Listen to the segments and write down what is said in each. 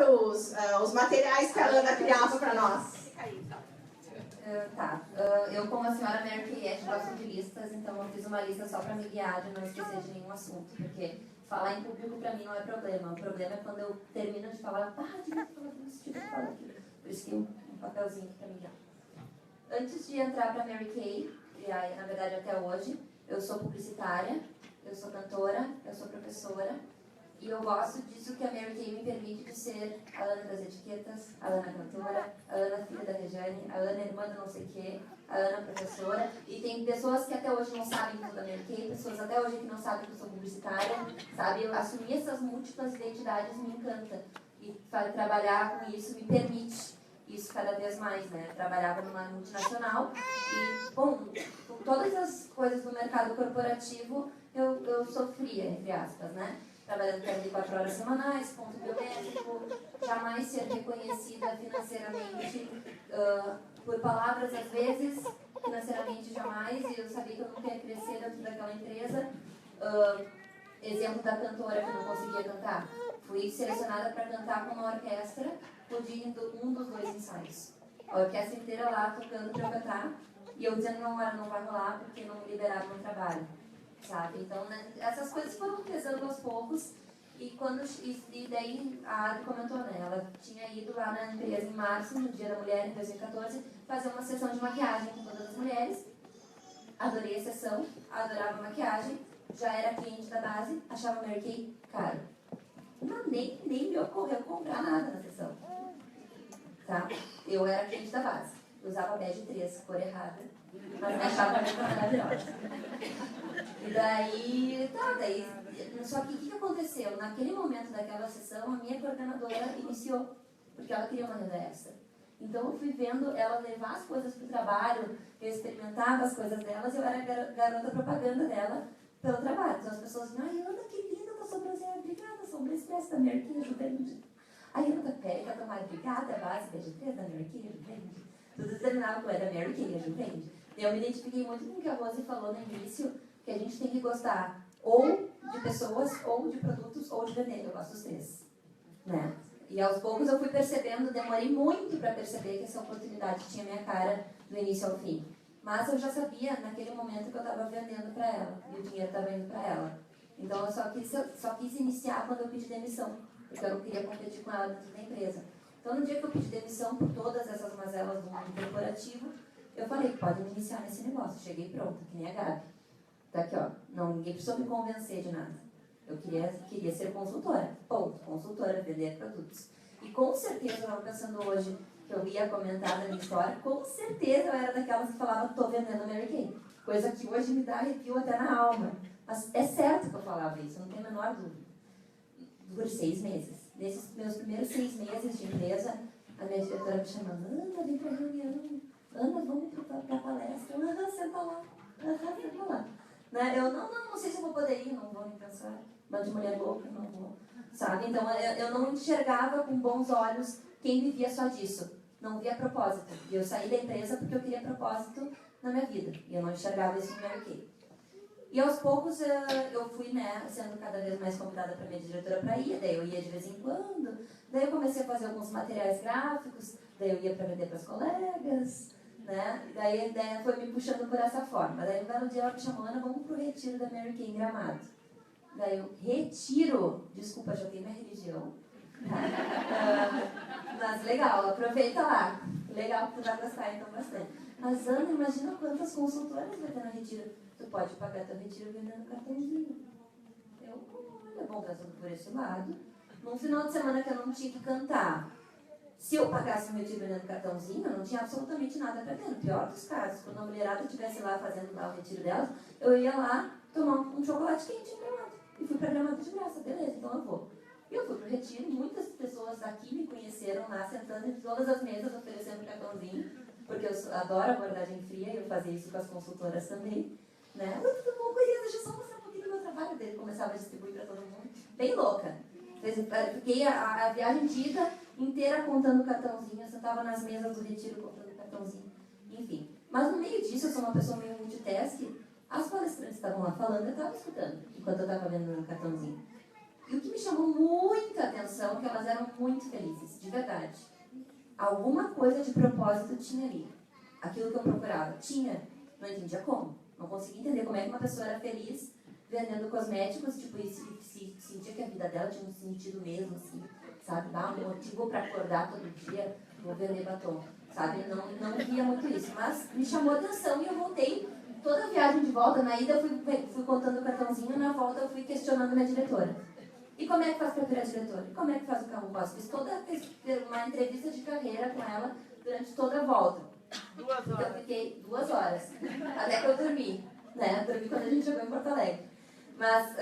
os materiais que a Ana criava para nós. Eu, como a senhora Mary Kay, gosto de listas, então eu fiz uma lista só para me guiar de não esquecer de nenhum assunto, porque falar em público para mim não é problema. O problema é quando eu termino de falar, devia falar disso, devia falar daquilo. Por isso tem um papelzinho aqui para me guiar. Antes de entrar para Mary Kay, e aí, na verdade até hoje, eu sou publicitária, eu sou cantora, eu sou professora, e eu gosto disso que a Mary Kay me permite de ser a Ana das etiquetas, a Ana cantora, a Ana filha da Rejane, a Ana irmã do não sei o quê, a Ana professora. E tem pessoas que até hoje não sabem que eu sou da Mary Kay, pessoas até hoje que não sabem que eu sou publicitária, sabe? Eu assumir essas múltiplas identidades me encanta. E trabalhar com isso me permite isso cada vez mais, né? Trabalhava numa multinacional e, bom, com todas as coisas do mercado corporativo, eu sofria, entre aspas, né? Trabalhando 44 horas semanais, ponto biométrico, jamais ser reconhecida financeiramente por palavras às vezes, financeiramente jamais, e eu sabia que eu não ia crescer dentro daquela empresa. Exemplo da cantora que não conseguia cantar. Fui selecionada para cantar com uma orquestra, pedindo um dos 2 ensaios. A orquestra inteira lá tocando para eu cantar, e eu dizendo não vai rolar porque não me liberaram no trabalho. Sabe? Então, né, essas coisas foram pesando aos poucos e daí a Adri comentou, né, ela tinha ido lá na empresa em março, no Dia da Mulher, em 2014, fazer uma sessão de maquiagem com todas as mulheres. Adorei a sessão, adorava a maquiagem, já era cliente da base, achava Mary Kay caro. Mas nem me ocorreu comprar nada na sessão. Tá? Eu era cliente da base, usava bege 3, cor errada, mas me achava muito maravilhosa. E daí, só que o que aconteceu? Naquele momento daquela sessão, a minha coordenadora iniciou, porque ela queria uma renda extra. Então eu fui vendo ela levar as coisas para o trabalho, eu experimentava as coisas delas, eu era garota propaganda dela pelo trabalho. Então as pessoas diziam, ai Ana, que linda tua sobrancelha, obrigada, sombra expressa da Mary Kay, juventude. Aí Ana, peraí, que eu tô mais obrigada, base BG3 da Mary Kay, juventude. Tudo terminava com da Mary Kay, juventude. Eu me identifiquei muito com o que a Rose falou no início, que a gente tem que gostar ou de pessoas, ou de produtos, ou de vender. Eu gosto dos 3. Né? E aos poucos eu fui percebendo, demorei muito para perceber que essa oportunidade tinha minha cara do início ao fim. Mas eu já sabia naquele momento que eu estava vendendo para ela, e o dinheiro estava indo para ela. Então eu só quis iniciar quando eu pedi demissão, porque eu não queria competir com ela dentro da empresa. Então no dia que eu pedi demissão por todas essas mazelas do mundo corporativo, eu falei, pode me iniciar nesse negócio. Cheguei pronta, que nem a Gabi. Tá aqui, ó. Ninguém precisou me convencer de nada. Eu queria ser consultora. Ponto. Consultora, vender produtos. E com certeza, eu estava pensando hoje que eu ia comentar da minha história, com certeza eu era daquelas que falava, tô vendendo Mary Kay. Coisa que hoje me dá arrepio até na alma. Mas é certo que eu falava isso, não tenho a menor dúvida. Por 6 meses. Nesses meus primeiros 6 meses de empresa, a minha diretora me chamando, Ana, vem pra reunião. Ana, vamos pra palestra. Ana, senta lá. Ana, senta lá. Né? Eu não sei se eu vou poder ir, não vou nem pensar. Mas de mulher louca, não vou. Sabe? Então eu não enxergava com bons olhos quem vivia só disso. Não via propósito. E eu saí da empresa porque eu queria propósito na minha vida. E eu não enxergava isso no Mary Kay. E aos poucos eu fui, né, sendo cada vez mais convidada para minha diretora para ir. Daí eu ia de vez em quando. Daí eu comecei a fazer alguns materiais gráficos. Daí eu ia para vender para as colegas. Né? E daí a ideia foi me puxando por essa forma. Daí um belo dia ela me chamou, Ana, vamos pro retiro da Mary Kay em Gramado. Daí eu, retiro? Desculpa, já tenho minha religião. Mas legal, aproveita lá. Legal que tu vai gostar então bastante. Mas Ana, imagina quantas consultoras vai ter no retiro. Tu pode pagar teu retiro vendendo cartãozinho. Eu, olha, bom, pensando por esse lado. Num final de semana que eu não tinha que cantar, se eu pagasse o meu retiro vendendo cartãozinho, eu não tinha absolutamente nada para ter. No pior dos casos, quando a mulherada estivesse lá fazendo lá o retiro delas, eu ia lá tomar um chocolate quente em Gramado. E fui para Gramado de graça, beleza, então eu vou. E eu fui para o retiro, muitas pessoas daqui me conheceram lá, sentando em todas as mesas, oferecendo cartãozinho, porque eu adoro abordagem fria e eu fazia isso com as consultoras também. Né? Oi, tudo bom, querida? Deixa eu só mostrar um pouquinho do meu trabalho dele. Começava a distribuir para todo mundo. Bem louca. Fiquei a viagem de ida inteira contando cartãozinho. Eu sentava nas mesas do retiro contando cartãozinho. Enfim. Mas no meio disso, eu sou uma pessoa meio multitask. As palestrantes estavam lá falando, eu estava escutando, enquanto eu estava vendo meu cartãozinho. E o que me chamou muita atenção é que elas eram muito felizes, de verdade. Alguma coisa de propósito tinha ali. Aquilo que eu procurava. Tinha, não entendia como. Não conseguia entender como é que uma pessoa era feliz vendendo cosméticos, tipo, e se sentia que a vida dela tinha um sentido mesmo, assim, sabe? Um motivo para acordar todo dia, vou vender batom, sabe? Não via muito isso, mas me chamou a atenção e eu voltei. Toda a viagem de volta, na ida eu fui contando o cartãozinho, na volta eu fui questionando minha diretora. E como é que faz para virar diretora? E como é que faz o carro rosa? Fiz toda uma entrevista de carreira com ela durante toda a volta. 2 horas. Então eu fiquei 2 horas, até que eu dormi, né? Dormi quando a gente chegou em Porto Alegre. Mas,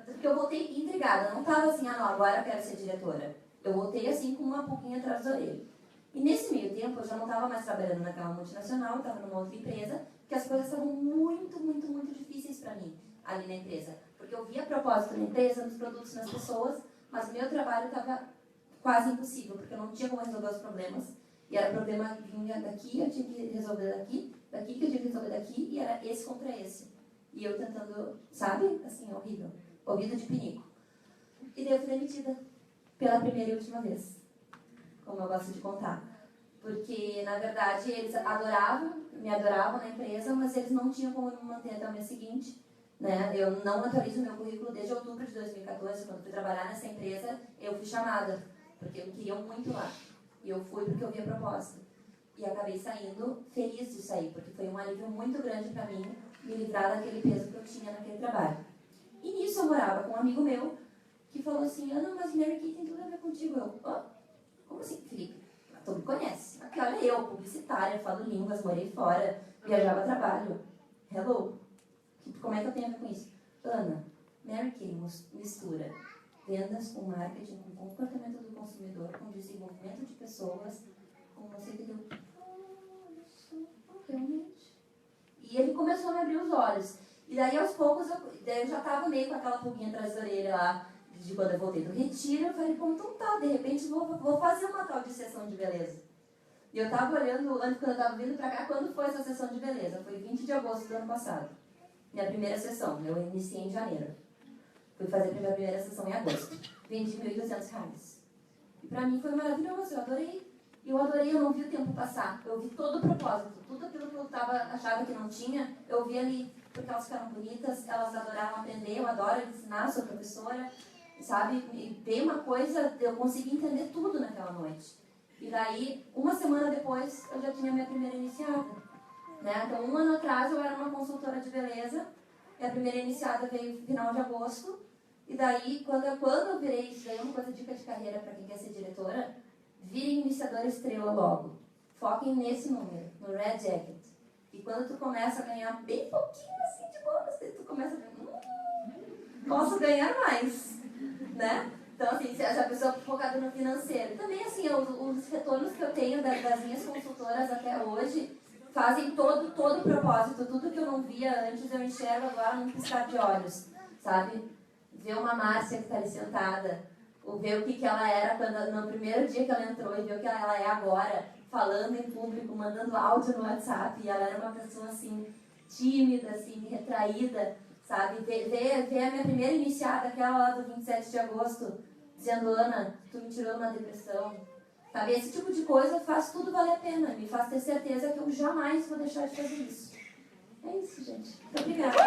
porque eu voltei intrigada, não estava assim, não, agora eu quero ser diretora. Eu voltei assim com uma pulguinha atrás da orelha. E nesse meio tempo, eu já não estava mais trabalhando naquela multinacional, estava numa outra empresa, que as coisas estavam muito, muito, muito difíceis para mim, ali na empresa. Porque eu via propósito na empresa, nos produtos, nas pessoas, mas o meu trabalho estava quase impossível, porque eu não tinha como resolver os problemas. E era problema que vinha daqui, eu tinha que resolver daqui que eu tinha que resolver daqui, e era esse contra esse. E eu tentando, sabe? Assim, horrível. Ouvido de pinico. E daí eu fui demitida pela primeira e última vez. Como eu gosto de contar. Porque, na verdade, eles me adoravam na empresa, mas eles não tinham como me manter até o mês seguinte. Né? Eu não atualizo meu currículo desde outubro de 2014, quando fui trabalhar nessa empresa, eu fui chamada, porque me queriam muito lá. E eu fui porque eu via propósito. E acabei saindo feliz de sair, porque foi um alívio muito grande para mim me livrar daquele peso que eu tinha naquele trabalho. E nisso eu morava com um amigo meu que falou assim, Ana, mas Mary Kay tem tudo a ver contigo. Eu, como assim, Felipe? Tu me conhece. Aqui, olha eu, publicitária, falo línguas, morei fora, viajava a trabalho. Hello? Como é que eu tenho a ver com isso? Ana, Mary Kay mistura vendas com marketing, com comportamento do consumidor, com desenvolvimento de pessoas, com você entendeu? Olha só, realmente. E ele começou a me abrir os olhos. E daí, aos poucos, eu já estava meio com aquela pulguinha atrás da orelha lá, de quando eu voltei do retiro. Eu falei, pô, então tá, de repente vou fazer uma tal de sessão de beleza. E eu estava olhando, antes quando eu estava vindo para cá, quando foi essa sessão de beleza? Foi 20 de agosto do ano passado. Minha primeira sessão, eu iniciei em janeiro. Fui fazer a minha primeira sessão em agosto. Vendi R$1.200. E pra mim foi maravilhoso, eu adorei. Eu adorei, eu não vi o tempo passar. Eu vi todo o propósito. Tudo aquilo que eu achava que não tinha, eu vi ali. Porque elas ficaram bonitas, elas adoraram aprender, eu adoro ensinar, sou professora, sabe? E veio uma coisa, eu consegui entender tudo naquela noite. E daí, uma semana depois, eu já tinha minha primeira iniciada. Né? Então, 1 ano atrás, eu era uma consultora de beleza. E a primeira iniciada veio no final de agosto. E daí, quando eu virei, isso daí é uma coisa, dica de carreira para quem quer ser diretora, virem iniciadora estrela logo. Foquem nesse número, no Red Jacket. E quando tu começa a ganhar bem pouquinho assim de bônus, tu começa a ver, posso ganhar mais, né? Então, assim, se a pessoa focada no financeiro. Também, assim, os retornos que eu tenho das minhas consultoras até hoje fazem todo o propósito. Tudo que eu não via antes, eu enxergo agora num piscar de olhos, sabe? Ver uma Márcia que está ali sentada, ou ver o que ela era no primeiro dia que ela entrou e ver o que ela é agora, falando em público, mandando áudio no WhatsApp. E ela era uma pessoa, assim, tímida, assim, retraída, sabe? Ver a minha primeira iniciada, aquela lá do 27 de agosto, dizendo, Ana, tu me tirou uma depressão. Sabe? Esse tipo de coisa faz tudo valer a pena. Me faz ter certeza que eu jamais vou deixar de fazer isso. É isso, gente. Muito obrigada.